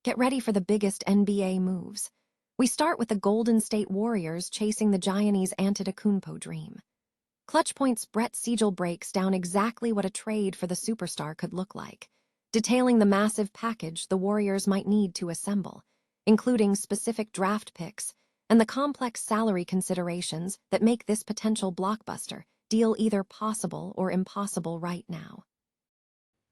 Get ready for the biggest NBA moves. We start with the Golden State Warriors chasing the Giannis Antetokounmpo dream. Clutch Point's Brett Siegel breaks down exactly what a trade for the superstar could look like, detailing the massive package the Warriors might need to assemble, including specific draft picks and the complex salary considerations that make this potential blockbuster deal either possible or impossible right now.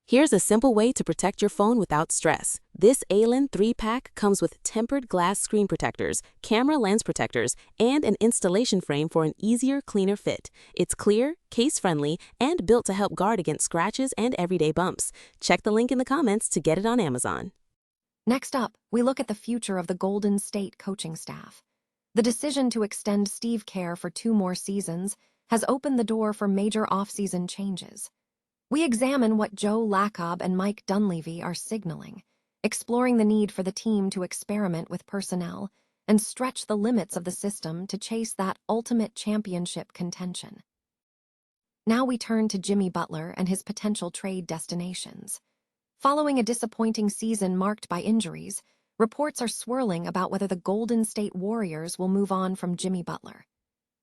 Here's a simple way to protect your phone without stress. This ALEN 3-pack comes with tempered glass screen protectors, camera lens protectors, and an installation frame for an easier, cleaner fit. It's clear, case-friendly, and built to help guard against scratches and everyday bumps. Check the link in the comments to get it on Amazon. Next up, we look at the future of the Golden State coaching staff. The decision to extend Steve Kerr for 2 more seasons has opened the door for major off-season changes. We examine what Joe Lacob and Mike Dunleavy are signaling, exploring the need for the team to experiment with personnel and stretch the limits of the system to chase that ultimate championship contention. Now we turn to Jimmy Butler and his potential trade destinations. Following a disappointing season marked by injuries, reports are swirling about whether the Golden State Warriors will move on from Jimmy Butler.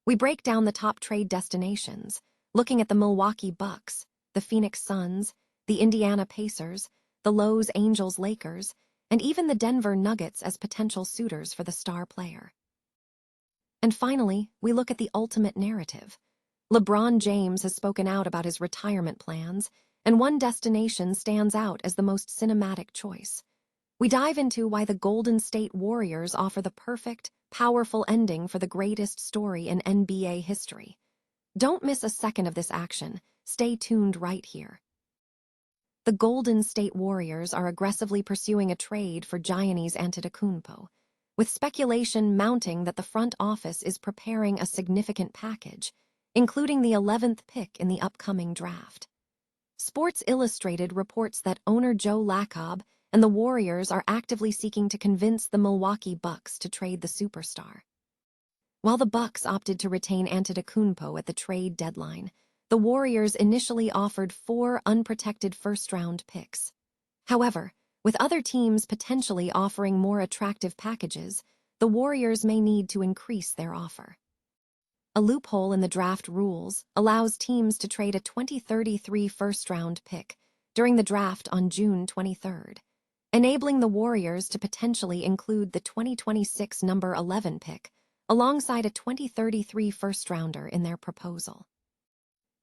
We break down the top trade destinations, looking at the Milwaukee Bucks, the Phoenix Suns, the Indiana Pacers, the Los Angeles Lakers, and even the Denver Nuggets as potential suitors for the star player. And finally, we look at the ultimate narrative. LeBron James has spoken out about his retirement plans, and one destination stands out as the most cinematic choice. We dive into why the Golden State Warriors offer the perfect, powerful ending for the greatest story in NBA history. Don't miss a second of this action. Stay tuned right here. The Golden State Warriors are aggressively pursuing a trade for Giannis Antetokounmpo, with speculation mounting that the front office is preparing a significant package, including the 11th pick in the upcoming draft. Sports Illustrated reports that owner Joe Lacob and the Warriors are actively seeking to convince the Milwaukee Bucks to trade the superstar. While the Bucks opted to retain Antetokounmpo at the trade deadline, the Warriors initially offered 4 unprotected first-round picks. However, with other teams potentially offering more attractive packages, the Warriors may need to increase their offer. A loophole in the draft rules allows teams to trade a 2033 first-round pick during the draft on June 23rd, enabling the Warriors to potentially include the 2026 number 11 pick alongside a 2033 first-rounder in their proposal.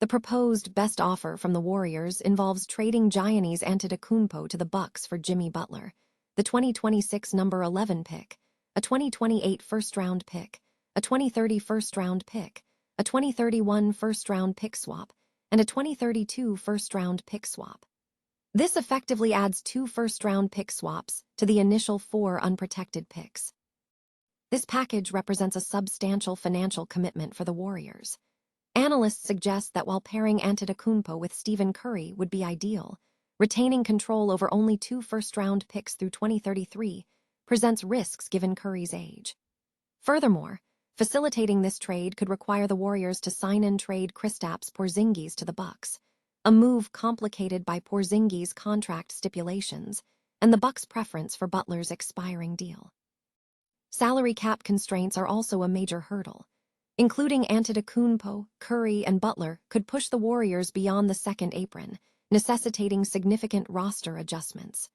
The proposed best offer from the Warriors involves trading Giannis Antetokounmpo to the Bucks for Jimmy Butler, the 2026 number 11 pick, a 2028 first-round pick, a 2030 first-round pick, a 2031 first-round pick swap, and a 2032 first-round pick swap. This effectively adds 2 first-round pick swaps to the initial 4 unprotected picks. This package represents a substantial financial commitment for the Warriors. Analysts suggest that while pairing Antetokounmpo with Stephen Curry would be ideal, retaining control over only 2 first-round picks through 2033 presents risks given Curry's age. Furthermore, facilitating this trade could require the Warriors to sign and trade Kristaps Porzingis to the Bucks, a move complicated by Porzingis' contract stipulations and the Bucks' preference for Butler's expiring deal. Salary cap constraints are also a major hurdle. Including Antetokounmpo, Curry, and Butler could push the Warriors beyond the second apron, necessitating significant roster adjustments.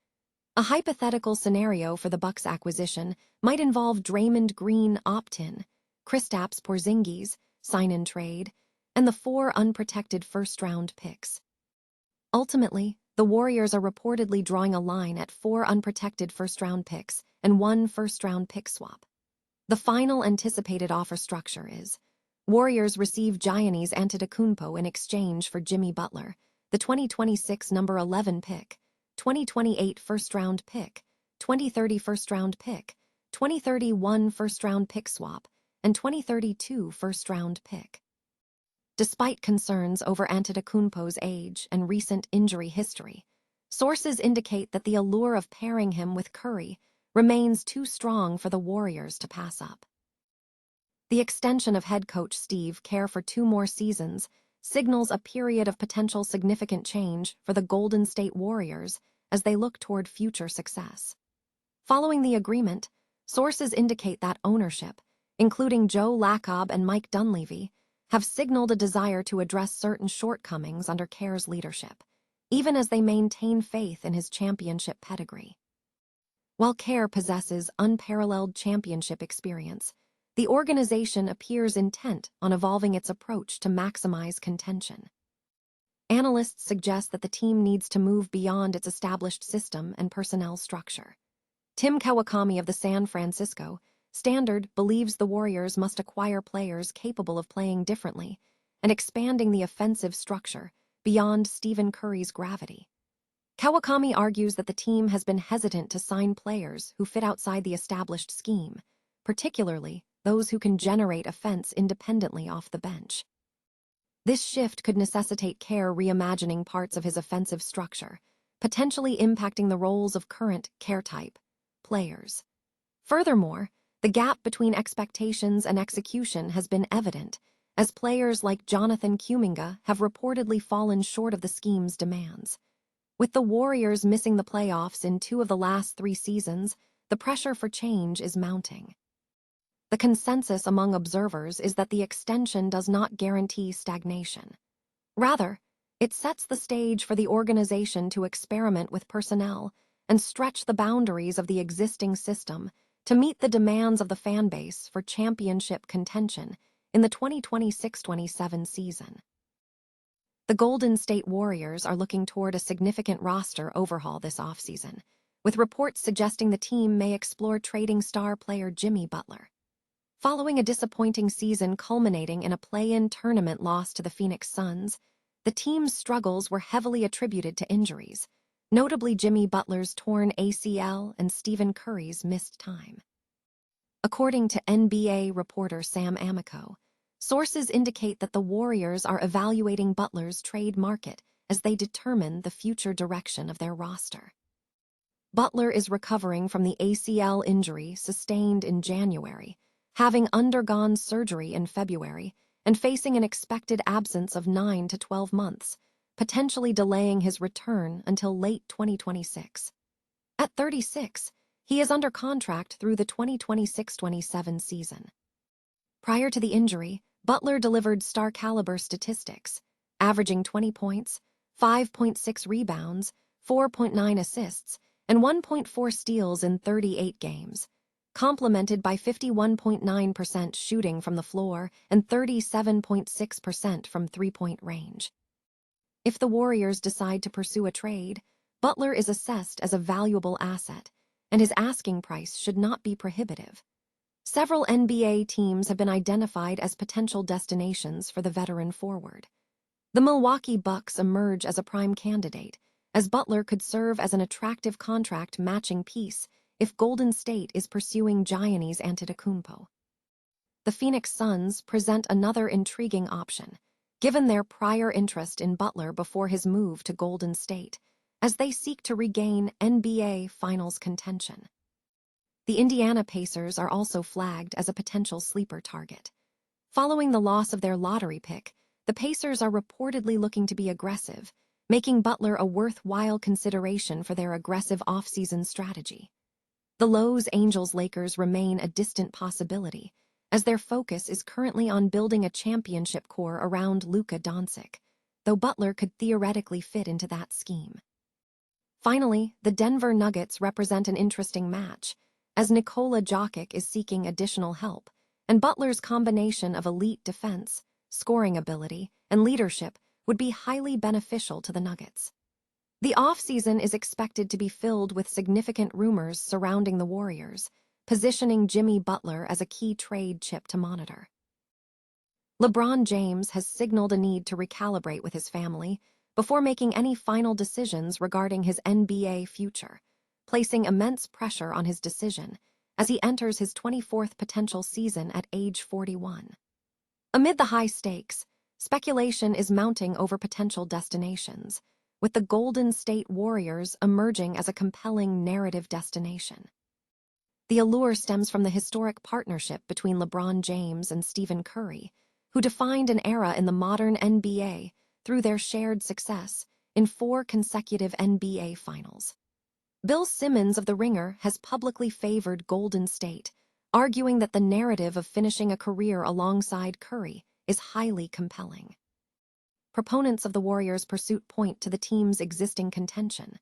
A hypothetical scenario for the Bucks' acquisition might involve Draymond Green opt-in, Kristaps Porzingis, sign-and-trade, and the 4 unprotected first-round picks. Ultimately, the Warriors are reportedly drawing a line at 4 unprotected first-round picks and 1 first-round pick swap. The final anticipated offer structure is: Warriors receive Giannis Antetokounmpo in exchange for Jimmy Butler, the 2026 number 11 pick, 2028 first-round pick, 2030 first-round pick, 2031 first-round pick swap, and 2032 first-round pick. Despite concerns over Antetokounmpo's age and recent injury history, sources indicate that the allure of pairing him with Curry remains too strong for the Warriors to pass up. The extension of head coach Steve Kerr for 2 more seasons signals a period of potential significant change for the Golden State Warriors as they look toward future success. Following the agreement, sources indicate that ownership, including Joe Lacob and Mike Dunleavy, have signaled a desire to address certain shortcomings under Kerr's leadership, even as they maintain faith in his championship pedigree. While Kerr possesses unparalleled championship experience, the organization appears intent on evolving its approach to maximize contention. Analysts suggest that the team needs to move beyond its established system and personnel structure. Tim Kawakami of the San Francisco Standard believes the Warriors must acquire players capable of playing differently and expanding the offensive structure beyond Stephen Curry's gravity. Kawakami argues that the team has been hesitant to sign players who fit outside the established scheme, particularly those who can generate offense independently off the bench. This shift could necessitate Kerr reimagining parts of his offensive structure, potentially impacting the roles of current Kerr-type players. Furthermore, the gap between expectations and execution has been evident, as players like Jonathan Kuminga have reportedly fallen short of the scheme's demands. With the Warriors missing the playoffs in 2 of the last 3 seasons, the pressure for change is mounting. The consensus among observers is that the extension does not guarantee stagnation. Rather, it sets the stage for the organization to experiment with personnel and stretch the boundaries of the existing system to meet the demands of the fan base for championship contention in the 2026-27 season. The Golden State Warriors are looking toward a significant roster overhaul this offseason, with reports suggesting the team may explore trading star player Jimmy Butler. Following a disappointing season culminating in a play-in tournament loss to the Phoenix Suns, the team's struggles were heavily attributed to injuries, notably Jimmy Butler's torn ACL and Stephen Curry's missed time. According to NBA reporter Sam Amico, sources indicate that the Warriors are evaluating Butler's trade market as they determine the future direction of their roster. Butler is recovering from the ACL injury sustained in January, having undergone surgery in February and facing an expected absence of 9 to 12 months, potentially delaying his return until late 2026. At 36, he is under contract through the 2026-27 season. Prior to the injury, Butler delivered star-caliber statistics, averaging 20 points, 5.6 rebounds, 4.9 assists, and 1.4 steals in 38 games, complemented by 51.9% shooting from the floor and 37.6% from three-point range. If the Warriors decide to pursue a trade, Butler is assessed as a valuable asset, and his asking price should not be prohibitive. Several NBA teams have been identified as potential destinations for the veteran forward. The Milwaukee Bucks emerge as a prime candidate, as Butler could serve as an attractive contract matching piece if Golden State is pursuing Giannis Antetokounmpo. The Phoenix Suns present another intriguing option, given their prior interest in Butler before his move to Golden State, as they seek to regain NBA Finals contention. The Indiana Pacers are also flagged as a potential sleeper target. Following the loss of their lottery pick, the Pacers are reportedly looking to be aggressive, making Butler a worthwhile consideration for their aggressive offseason strategy. The Los Angeles Lakers remain a distant possibility, as their focus is currently on building a championship core around Luka Doncic, though Butler could theoretically fit into that scheme. Finally, the Denver Nuggets represent an interesting match, as Nikola Jokic is seeking additional help, and Butler's combination of elite defense, scoring ability, and leadership would be highly beneficial to the Nuggets. The offseason is expected to be filled with significant rumors surrounding the Warriors, positioning Jimmy Butler as a key trade chip to monitor. LeBron James has signaled a need to recalibrate with his family before making any final decisions regarding his NBA future, placing immense pressure on his decision as he enters his 24th potential season at age 41. Amid the high stakes, speculation is mounting over potential destinations, with the Golden State Warriors emerging as a compelling narrative destination. The allure stems from the historic partnership between LeBron James and Stephen Curry, who defined an era in the modern NBA through their shared success in 4 consecutive NBA Finals. Bill Simmons of The Ringer has publicly favored Golden State, arguing that the narrative of finishing a career alongside Curry is highly compelling. Proponents of the Warriors' pursuit point to the team's existing contention.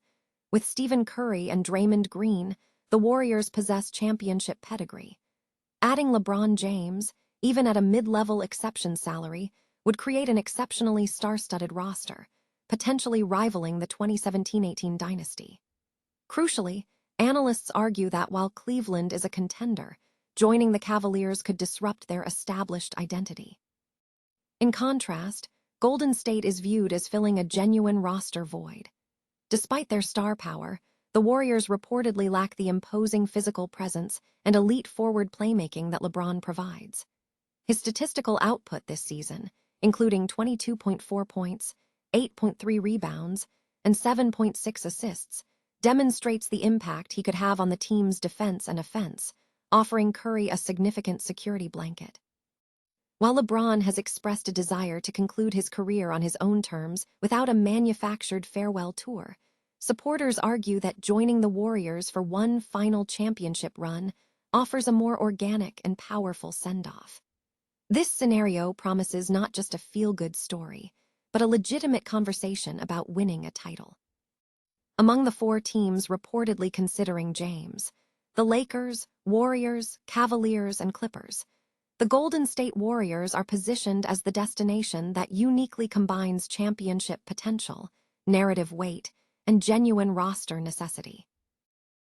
With Stephen Curry and Draymond Green, the Warriors possess championship pedigree. Adding LeBron James, even at a mid-level exception salary, would create an exceptionally star-studded roster, potentially rivaling the 2017-18 dynasty. Crucially, analysts argue that while Cleveland is a contender, joining the Cavaliers could disrupt their established identity. In contrast, Golden State is viewed as filling a genuine roster void. Despite their star power, the Warriors reportedly lack the imposing physical presence and elite forward playmaking that LeBron provides. His statistical output this season, including 22.4 points, 8.3 rebounds, and 7.6 assists, demonstrates the impact he could have on the team's defense and offense, offering Curry a significant security blanket. While LeBron has expressed a desire to conclude his career on his own terms without a manufactured farewell tour, supporters argue that joining the Warriors for one final championship run offers a more organic and powerful send-off. This scenario promises not just a feel-good story, but a legitimate conversation about winning a title. Among the four teams reportedly considering James, the Lakers, Warriors, Cavaliers, and Clippers, the Golden State Warriors are positioned as the destination that uniquely combines championship potential, narrative weight, and genuine roster necessity.